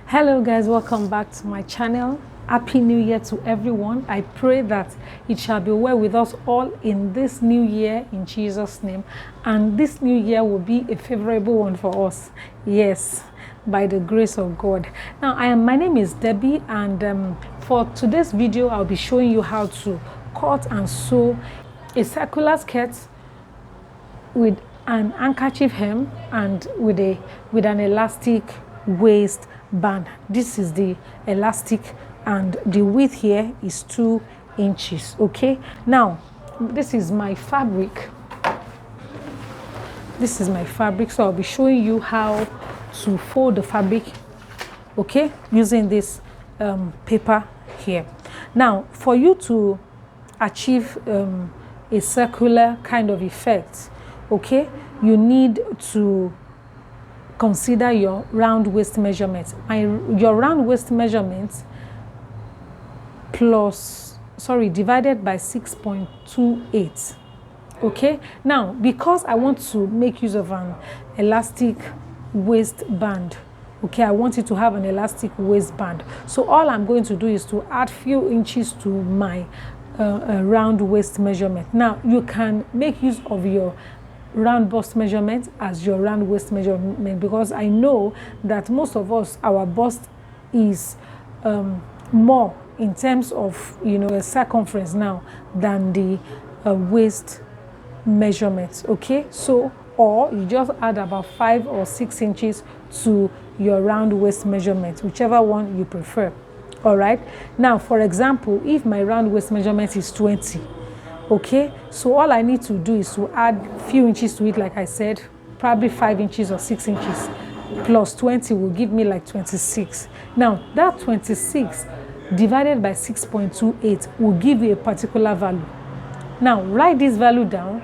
Hello guys, welcome back to my channel. Happy New Year to everyone. I pray that it shall be well with us all in this new year in Jesus' name, and this new year will be a favorable one for us. Yes, by the grace of God. Now my name is Debbie, and for today's video I'll be showing you how to cut and sew a circular skirt with an handkerchief hem and with an elastic waistband. This is the elastic and the width here is 2 inches. Okay, now this is my fabric. So I'll be showing you how to fold the fabric, okay, using this paper here. Now for you to achieve a circular kind of effect, okay, you need to consider your round waist measurement. Your round waist measurement divided by 6.28. Okay, now because I want to make use of an elastic waistband, okay, I want it to have an elastic waistband, so all I'm going to do is to add few inches to my round waist measurement. Now you can make use of your round bust measurement as your round waist measurement, because I know that most of us, our bust is more in terms of circumference now than the waist measurement. Okay, so or you just add about 5 or 6 inches to your round waist measurement, whichever one you prefer. All right, now for example, if my round waist measurement is 20, okay, so all I need to do is to add few inches to it, like I said, probably 5 inches or 6 inches plus 20 will give me like 26. Now that 26 divided by 6.28 will give you a particular value. Now write this value down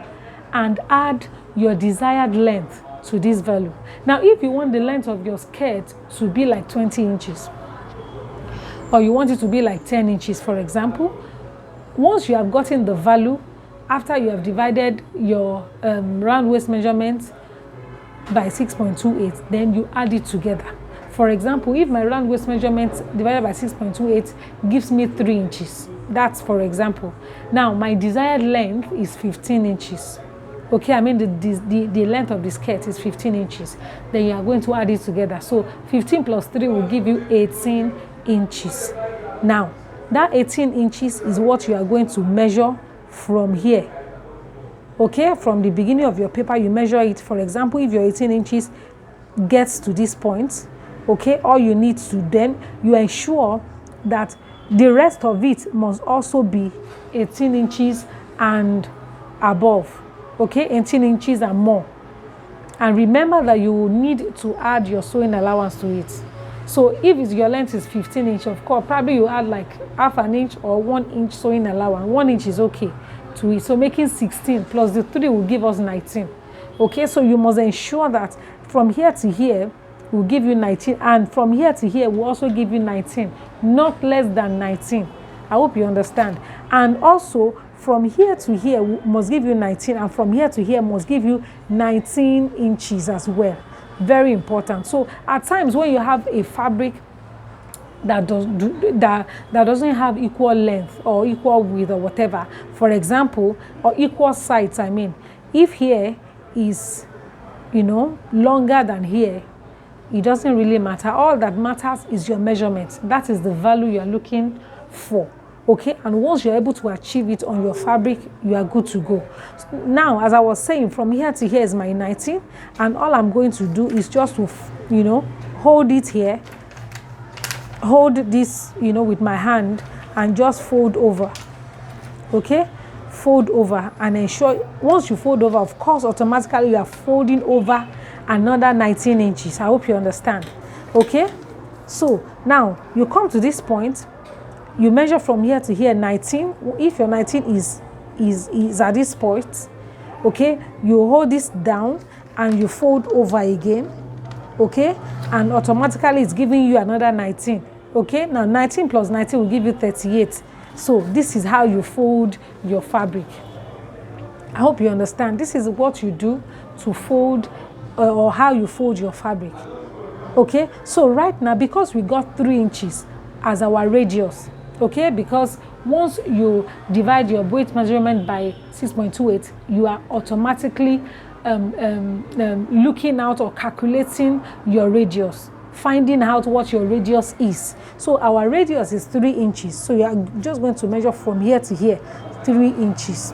and add your desired length to this value. Now if you want the length of your skirt to be like 20 inches, or you want it to be like 10 inches, for example, once you have gotten the value, after you have divided your round waist measurement by 6.28, then you add it together. For example, if my round waist measurement divided by 6.28 gives me 3 inches, that's for example. Now my desired length is 15 inches. Okay, I mean the length of the skirt is 15 inches. Then you are going to add it together. So 15 plus 3 will give you 18 inches. Now that 18 inches is what you are going to measure from here. Okay, from the beginning of your paper you measure it. For example, if your 18 inches gets to this point, okay, all you need to then, you ensure that the rest of it must also be 18 inches and above. Okay, 18 inches and more. And remember that you will need to add your sewing allowance to it. So if your length is 15 inches, of course, probably you add like half an inch or 1 inch sewing allowance. 1 inch is okay to it. So making 16 plus the 3 will give us 19. Okay, so you must ensure that from here to here will give you 19, and from here to here will also give you 19, not less than 19. I hope you understand. And also from here to here must give you 19, and from here to here must give you 19 inches as well. Very important. So at times when you have a fabric that doesn't have equal length or equal width or whatever, for example, or equal sides, I mean, if here is longer than here, it doesn't really matter. All that matters is your measurement. That is the value you are looking for. Okay, and once you're able to achieve it on your fabric, you are good to go. Now, as I was saying, from here to here is my 19, and all I'm going to do is just to hold it here, hold this with my hand, and just fold over. Okay, fold over, and ensure once you fold over, of course, automatically you are folding over another 19 inches. I hope you understand. Okay, so now you come to this point. You measure from here to here 19. If your 19 is at this point, okay, you hold this down and you fold over again, okay, and automatically it's giving you another 19. Okay, now 19 plus 19 will give you 38. So this is how you fold your fabric. I hope you understand. This is what you do to fold, or how you fold your fabric. Okay, so right now, because we got 3 inches as our radius, okay, because once you divide your waist measurement by 6.28, you are automatically looking out or calculating your radius, finding out what your radius is. So our radius is 3 inches. So you are just going to measure from here to here, 3 inches.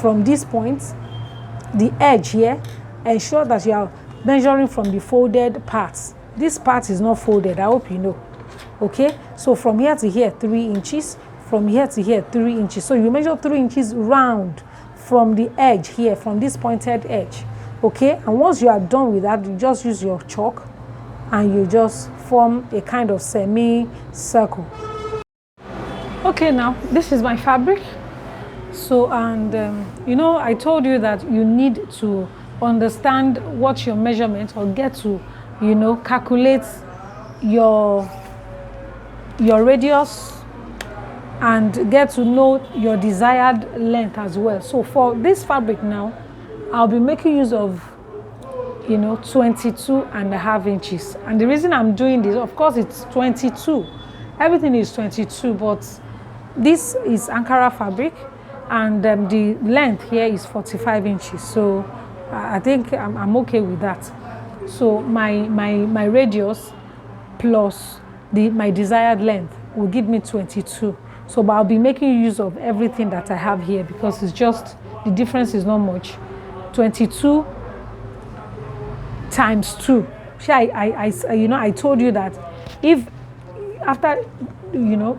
From this point, the edge here, ensure that you are measuring from the folded parts. This part is not folded, I hope you know. Okay, so from here to here, 3 inches. From here to here, 3 inches. So you measure 3 inches round from the edge here, from this pointed edge. Okay, and once you are done with that, you just use your chalk and you just form a kind of semi-circle. Okay, now this is my fabric. So, and you know, I told you that you need to understand what your measurement, or get to, you know, calculate your radius and get to know your desired length as well. So for this fabric now, I'll be making use of, you know, 22.5 inches. And the reason I'm doing this, of course, it's 22. Everything is 22, but this is Ankara fabric, and the length here is 45 inches. So I think I'm okay with that. So my radius plus my desired length will give me 22. So, but I'll be making use of everything that I have here, because it's just, the difference is not much. 22 times 2. You know, I told you that if after, you know,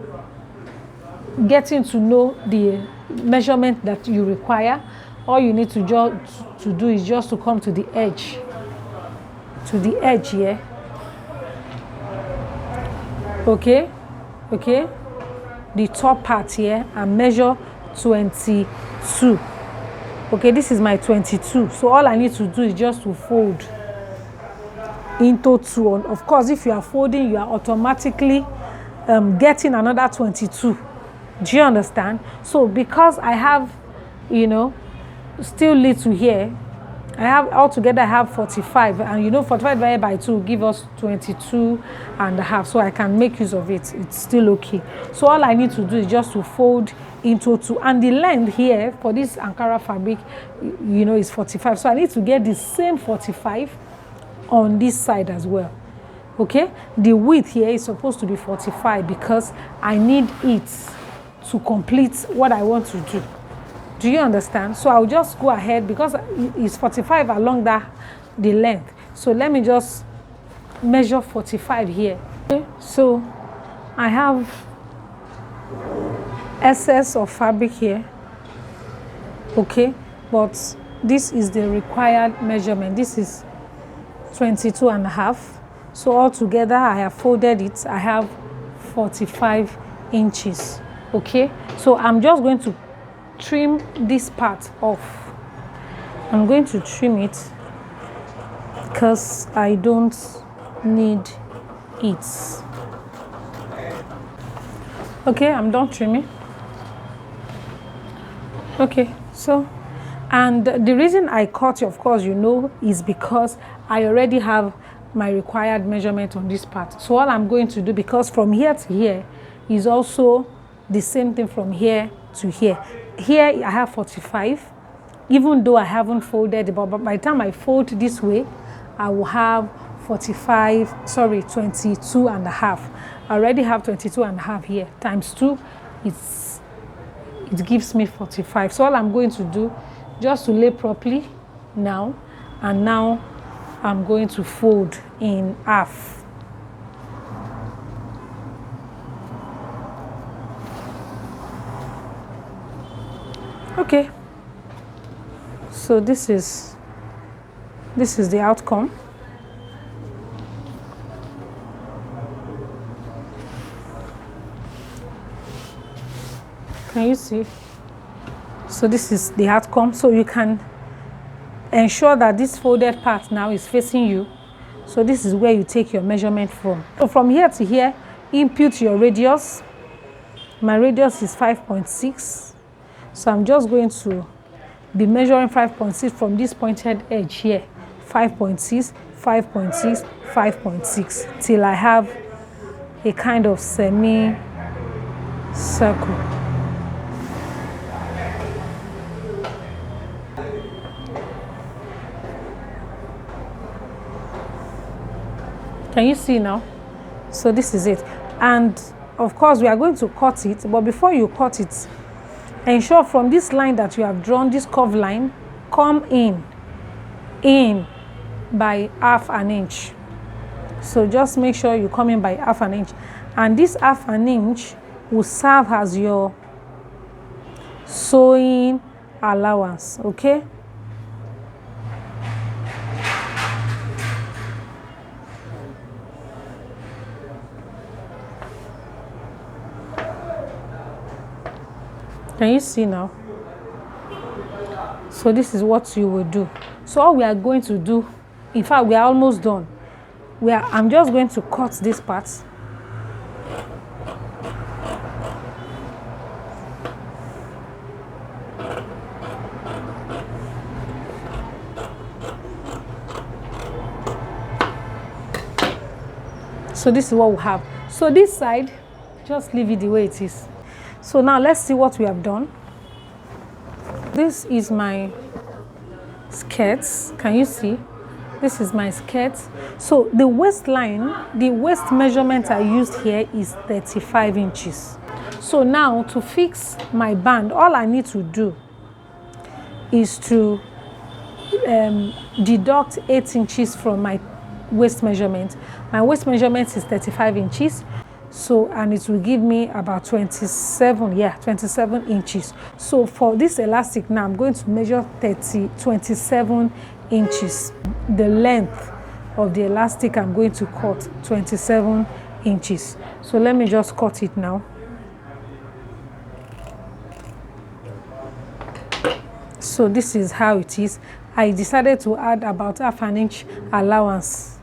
getting to know the measurement that you require, all you need to do is just to come to the edge here. Okay, the top part here, and measure 22. Okay, this is my 22. So all I need to do is just to fold into 2. And of course, if you are folding, you are automatically getting another 22. Do you understand? So because I have, you know, still little here, I have altogether I have 45, and you know 45 divided by 2 give us 22.5, so I can make use of it. It's still okay. So all I need to do is just to fold into 2, and the length here for this Ankara fabric, you know, is 45. So I need to get the same 45 on this side as well. Okay, the width here is supposed to be 45 because I need it to complete what I want to do. Do you understand? So I'll just go ahead, because it's 45 along the length. So let me just measure 45 here. Okay, so I have excess of fabric here. Okay, but this is the required measurement. This is 22.5. So altogether I have folded it. I have 45 inches. Okay, so I'm just going to trim this part off. I'm going to trim it because I don't need it. Okay, I'm done trimming. Okay, so, and the reason I cut, of course, you know, is because I already have my required measurement on this part. So all I'm going to do, because from here to here is also the same thing from here to here. Here I have 45, even though I haven't folded, but by the time I fold this way, I will have 22.5. I already have 22.5 here. Times 2, it gives me 45. So all I'm going to do, just to lay properly now, and now I'm going to fold in half. Okay, so this is the outcome. Can you see? So this is the outcome. So you can ensure that this folded part now is facing you. So this is where you take your measurement from. So from here to here, input your radius. My radius is 5.6. So I'm just going to be measuring 5.6 from this pointed edge here. 5.6 5.6, 5.6 till I have a kind of semi circle. Can you see now? So this is it. And of course we are going to cut it, but before you cut it, ensure from this line that you have drawn, this curved line, come in by half an inch. So just make sure you come in by half an inch, and this half an inch will serve as your sewing allowance. Okay, can you see now? So this is what you will do. So all we are going to do, in fact we are almost done. I'm just going to cut this part. So this is what we have. So this side, just leave it the way it is. So now let's see what we have done. This is my skirts. Can you see? This is my skirt. So the waistline, the waist measurement I used here is 35 inches. So now to fix my band, all I need to do is to deduct 8 inches from my waist measurement. My waist measurement is 35 inches. So, and it will give me about 27 inches. So for this elastic now, I'm going to measure 27 inches. The length of the elastic I'm going to cut 27 inches. So let me just cut it now. So this is how it is. I decided to add about half an inch allowance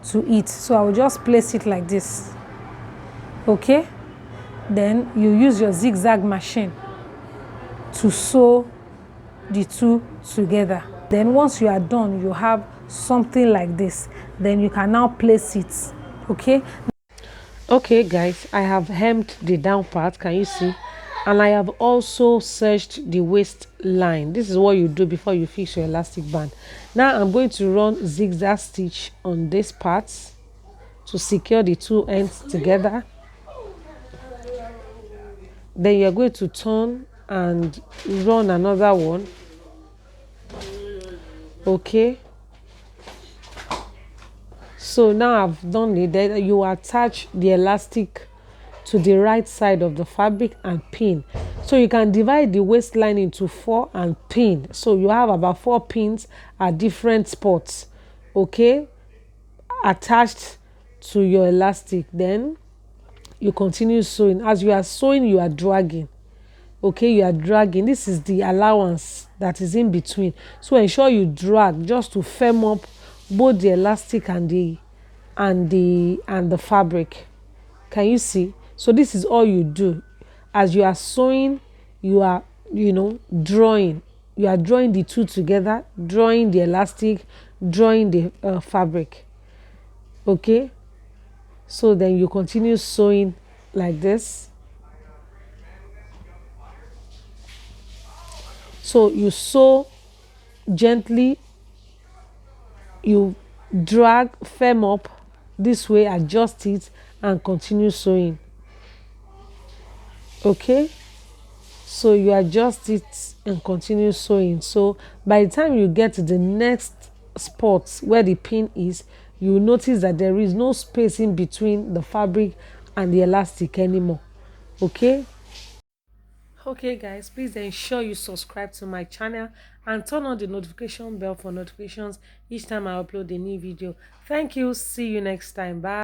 to it. So I will just place it like this. Okay, then you use your zigzag machine to sew the two together. Then once you are done, you have something like this. Then you can now place it. Okay guys, I have hemmed the down part, can you see? And I have also searched the waistline. This is what you do before you fix your elastic band. Now I'm going to run zigzag stitch on this part to secure the two ends together. Then you're going to turn and run another one. Okay, so now I've done it. Then you attach the elastic to the right side of the fabric and pin. So you can divide the waistline into 4 and pin. So you have about 4 pins at different spots, okay, attached to your elastic. Then you continue sewing. As you are sewing, you are dragging. Okay, you are dragging. This is the allowance that is in between. So ensure you drag just to firm up both the elastic and the fabric. Can you see? So this is all you do. As you are sewing, you are drawing. You are drawing the two together, drawing the elastic, drawing the fabric. Okay, so then you continue sewing like this. So you sew gently, you drag, firm up this way, adjust it and continue sewing. Okay, so you adjust it and continue sewing. So by the time you get to the next spot where the pin is, you will notice that there is no space in between the fabric and the elastic anymore. Okay guys, please ensure you subscribe to my channel and turn on the notification bell for notifications each time I upload a new video. Thank you. See you next time. Bye.